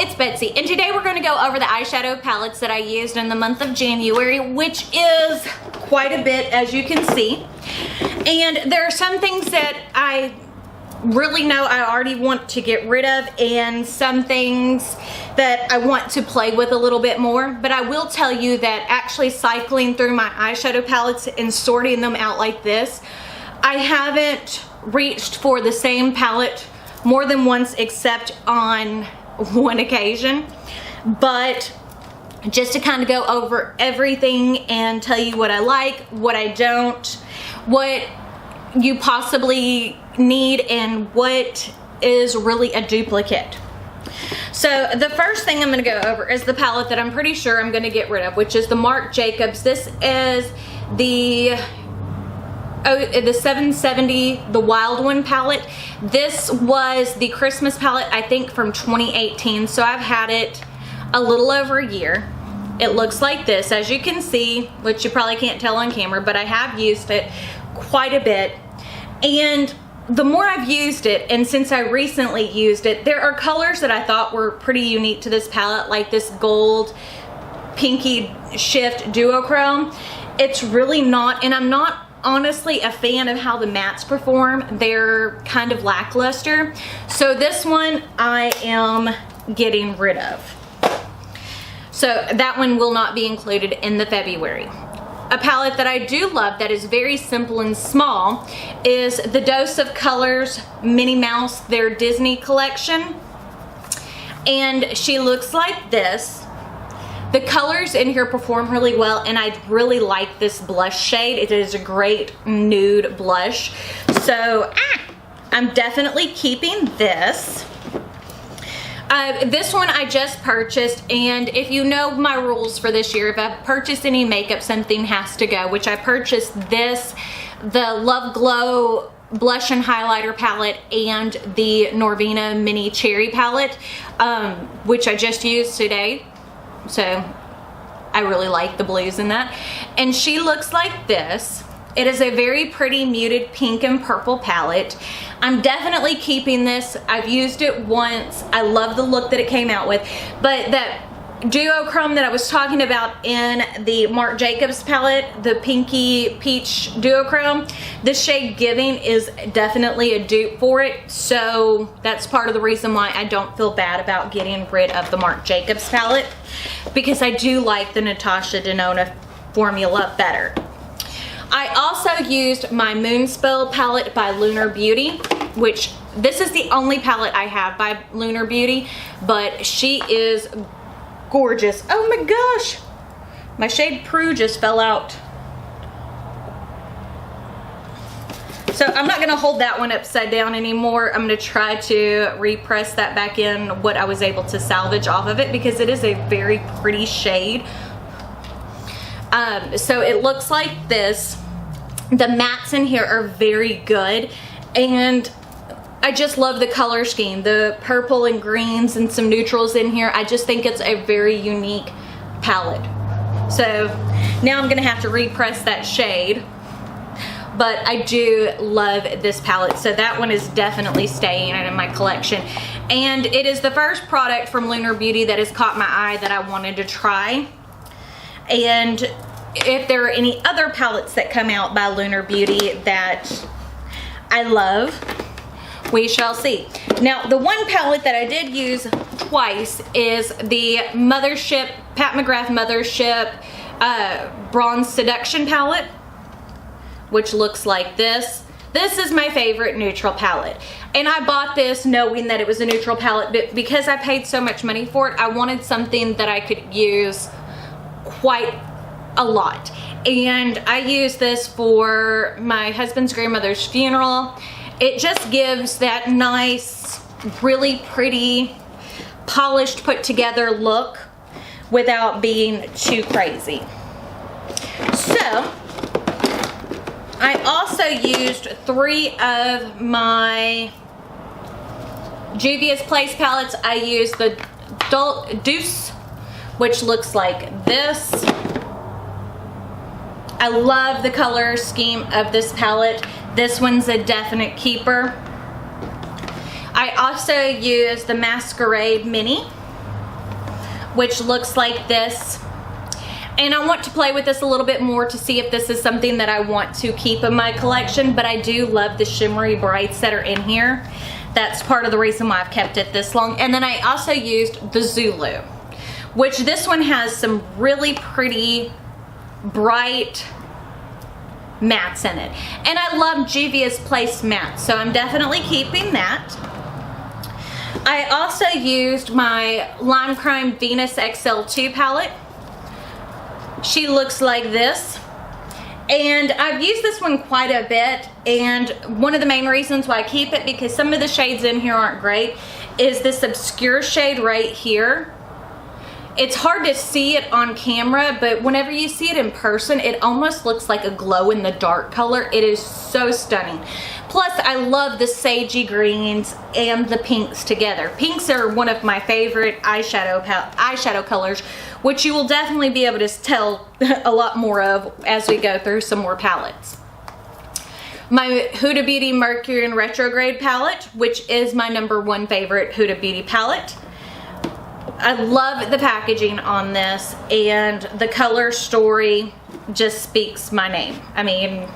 it's Betsy, and today we're going to go over the eyeshadow palettes that I used in the month of January, which is quite a bit, as you can see. And there are some things that I really know I already want to get rid of, and some things that I want to play with a little bit more. But I will tell you that actually cycling through my eyeshadow palettes and sorting them out like this, I haven't reached for the same palette more than once except on one occasion. But just to kind of go over everything and tell you what I like, what I don't, what you possibly need, and what is really a duplicate. So the first thing I'm going to go over is the palette that I'm pretty sure I'm going to get rid of, which is the Marc Jacobs. This is the 770, the Wild One palette. This was the Christmas palette, I think, from 2018, so I've had it a little over a year. It looks like this, as you can see, which you probably can't tell on camera, but I have used it quite a bit. And the more I've used it, and since I recently used it, there are colors that I thought were pretty unique to this palette, like this gold pinky shift duochrome. It's really not, and I'm not honestly a fan of how the mattes perform. They're kind of lackluster. So this one I am getting rid of. So that one will not be included in the February. A palette that I do love that is very simple and small is the Dose of Colors Minnie Mouse, their Disney collection. And she looks like this. The colors in here perform really well, and I really like this blush shade. It is a great nude blush. So I'm definitely keeping this. This one I just purchased, and if you know my rules for this year, if I purchase any makeup, something has to go, which I purchased this, the Love Glow blush and highlighter palette, and the Norvina Mini Cherry palette, which I just used today. So I really like the blues in that. And she looks like this. It is a very pretty muted pink and purple palette. I'm definitely keeping this. I've used it once. I love the look that it came out with. But that duochrome that I was talking about in the Marc Jacobs palette, the pinky peach duochrome, this shade Giving is definitely a dupe for it. So that's part of the reason why I don't feel bad about getting rid of the Marc Jacobs palette, because I do like the Natasha Denona formula better. I also used my Moonspell palette by Lunar Beauty, which this is the only palette I have by Lunar Beauty, but she is gorgeous. Oh my gosh, my shade Prue just fell out. So I'm not gonna hold that one upside down anymore. I'm gonna try to repress that back in, what I was able to salvage off of it, because it is a very pretty shade. So it looks like this. The mattes in here are very good, and I just love the color scheme, the purple and greens and some neutrals in here. I just think it's a very unique palette. So now I'm gonna have to repress that shade, but I do love this palette. So that one is definitely staying in my collection. And it is the first product from Lunar Beauty that has caught my eye that I wanted to try. And if there are any other palettes that come out by Lunar Beauty that I love, we shall see. Now, the one palette that I did use twice is the Mothership, Pat McGrath Mothership Bronze Seduction palette, which looks like this. This is my favorite neutral palette. And I bought this knowing that it was a neutral palette, but because I paid so much money for it, I wanted something that I could use quite a lot. And I used this for my husband's grandmother's funeral. It just gives that nice, really pretty, polished, put together look without being too crazy. So I also used 3 of my Juvia's Place palettes. I used the Deuce, which looks like this. I love the color scheme of this palette. This one's a definite keeper. I also use the Masquerade Mini. which looks like this. And I want to play with this a little bit more to see if this is something that I want to keep in my collection, but I do love the shimmery brights that are in here. That's part of the reason why I've kept it this long. And then I also used the Zulu, which this one has some really pretty bright mattes in it. And I love Juvia's Place matte, so I'm definitely keeping that. I also used my Lime Crime Venus XL2 palette. She looks like this. And I've used this one quite a bit, and one of the main reasons why I keep it, because some of the shades in here aren't great, is this obscure shade right here. It's hard to see it on camera, but whenever you see it in person, it almost looks like a glow-in-the-dark color. It is so stunning. Plus, I love the sagey greens and the pinks together. Pinks are one of my favorite eyeshadow colors, which you will definitely be able to tell a lot more of as we go through some more palettes. My Huda Beauty Mercury in Retrograde palette, which is my #1 favorite Huda Beauty palette. I love the packaging on this, and the color story just speaks my name. I mean,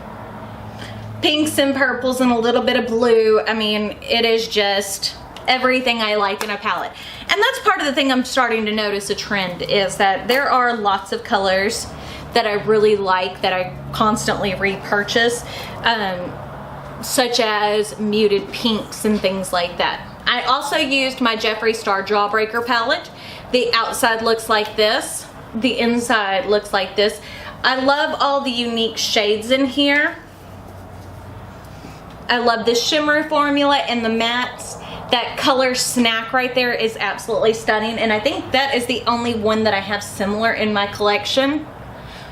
pinks and purples and a little bit of blue. I mean, it is just everything I like in a palette. And that's part of the thing I'm starting to notice a trend, is that there are lots of colors that I really like that I constantly repurchase, such as muted pinks and things like that. I also used my Jeffree Star Jawbreaker palette. The outside looks like this. The inside looks like this. I love all the unique shades in here. I love the shimmer formula and the mattes. That color snack right there is absolutely stunning, and I think that is the only one that I have similar in my collection.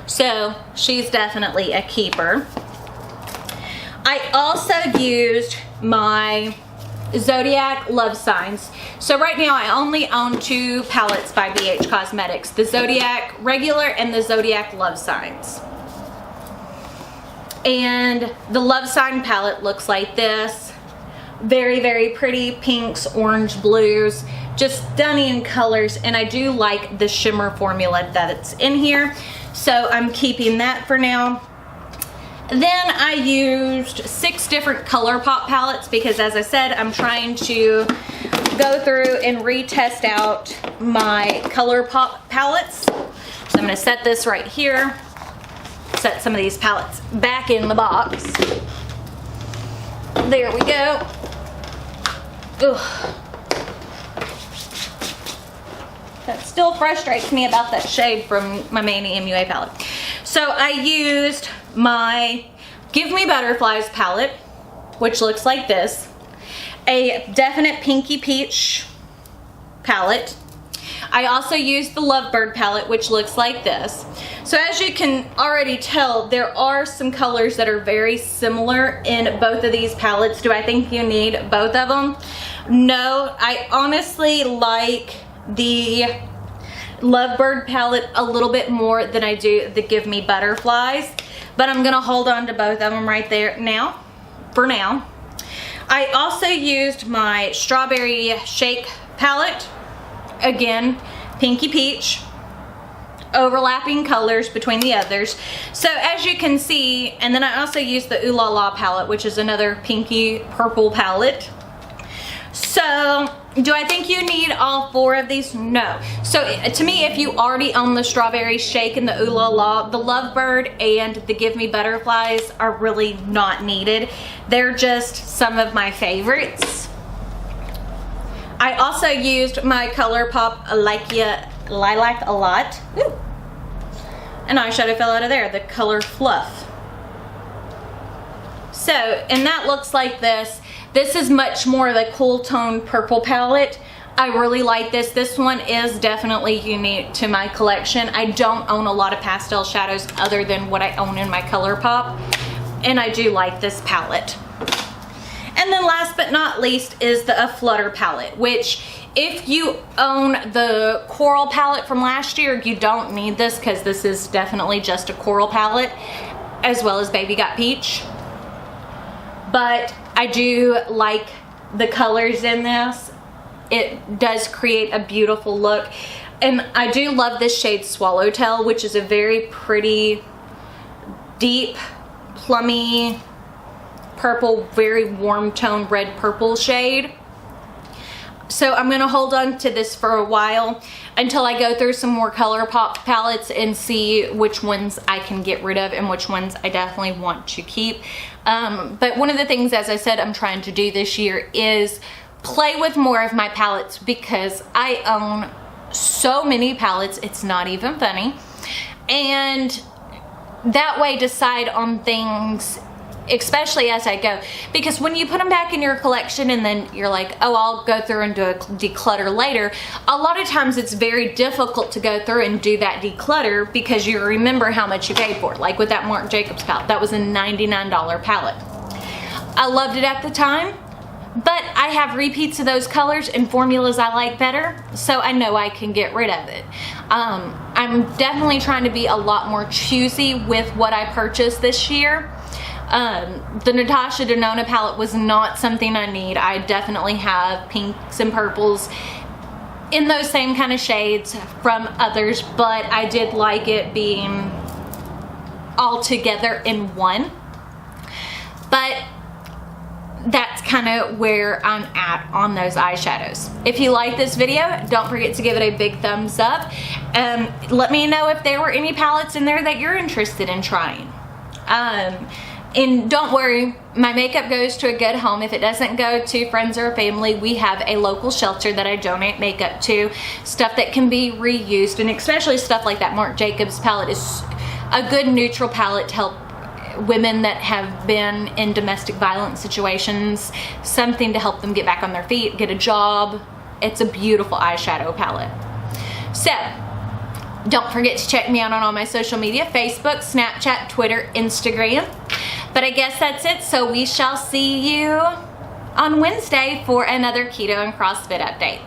So she's definitely a keeper. I also used my Zodiac Love Signs. So right now I only own 2 palettes by BH Cosmetics, the Zodiac Regular and the Zodiac Love Signs. And the Love Sign palette looks like this. Very, very pretty pinks, orange, blues, just stunning colors, and I do like the shimmer formula that's in here, so I'm keeping that for now. Then I used 6 different Colorpop palettes because, as I said, I'm trying to go through and retest out my Colorpop palettes. So I'm going to set this right here, set some of these palettes back in the box. There we go. Ugh. That still frustrates me about that shade from my Manny MUA palette. So I used my Give Me Butterflies palette, which looks like this. A definite pinky peach palette. I also used the Lovebird palette, which looks like this. So as you can already tell, there are some colors that are very similar in both of these palettes. Do I think you need both of them? No, I honestly like the Lovebird palette a little bit more than I do the Give Me Butterflies, but I'm gonna hold on to both of them right there now, for now. I also used my Strawberry Shake palette. Again, pinky peach, overlapping colors between the others. So as you can see, and then I also used the Ooh La La palette, which is another pinky purple palette. So do I think you need all 4 of these? No. So to me, if you already own the Strawberry Shake and the Ooh La La, the Lovebird and the Give Me Butterflies are really not needed. They're just some of my favorites. I also used my Colorpop Likea Lilac a lot. Ooh. An eyeshadow fell out of there, the color Fluff. So, and that looks like this. This is much more of a cool tone purple palette. I really like this. This one is definitely unique to my collection. I don't own a lot of pastel shadows other than what I own in my Colorpop, and I do like this palette. And then last but not least is the Flutter palette, which if you own the Coral palette from last year, you don't need this because this is definitely just a Coral palette, as well as Baby Got Peach. But I do like the colors in this. It does create a beautiful look. And I do love this shade Swallowtail, which is a very pretty, deep, plummy, purple, very warm tone red purple shade. So I'm gonna hold on to this for a while until I go through some more Colourpop palettes and see which ones I can get rid of and which ones I definitely want to keep. But one of the things, as I said, I'm trying to do this year is play with more of my palettes, because I own so many palettes, it's not even funny. And that way decide on things, especially as I go, because when you put them back in your collection and then you're like, oh, I'll go through and do a declutter later, a lot of times it's very difficult to go through and do that declutter because you remember how much you paid for it. Like with that Marc Jacobs palette, that was a $99 palette. I loved it at the time, but I have repeats of those colors and formulas I like better, so I know I can get rid of it. I'm definitely trying to be a lot more choosy with what I purchased this year. The Natasha Denona palette was not something I need. I definitely have pinks and purples in those same kind of shades from others, but I did like it being all together in one. But that's kind of where I'm at on those eyeshadows. If you like this video, don't forget to give it a big thumbs up. Let me know if there were any palettes in there that you're interested in trying. And don't worry, my makeup goes to a good home. If it doesn't go to friends or family, we have a local shelter that I donate makeup to. Stuff that can be reused, and especially stuff like that Marc Jacobs palette is a good neutral palette to help women that have been in domestic violence situations. Something to help them get back on their feet, get a job. It's a beautiful eyeshadow palette. So, don't forget to check me out on all my social media, Facebook, Snapchat, Twitter, Instagram. But I guess that's it, so we shall see you on Wednesday for another keto and CrossFit update.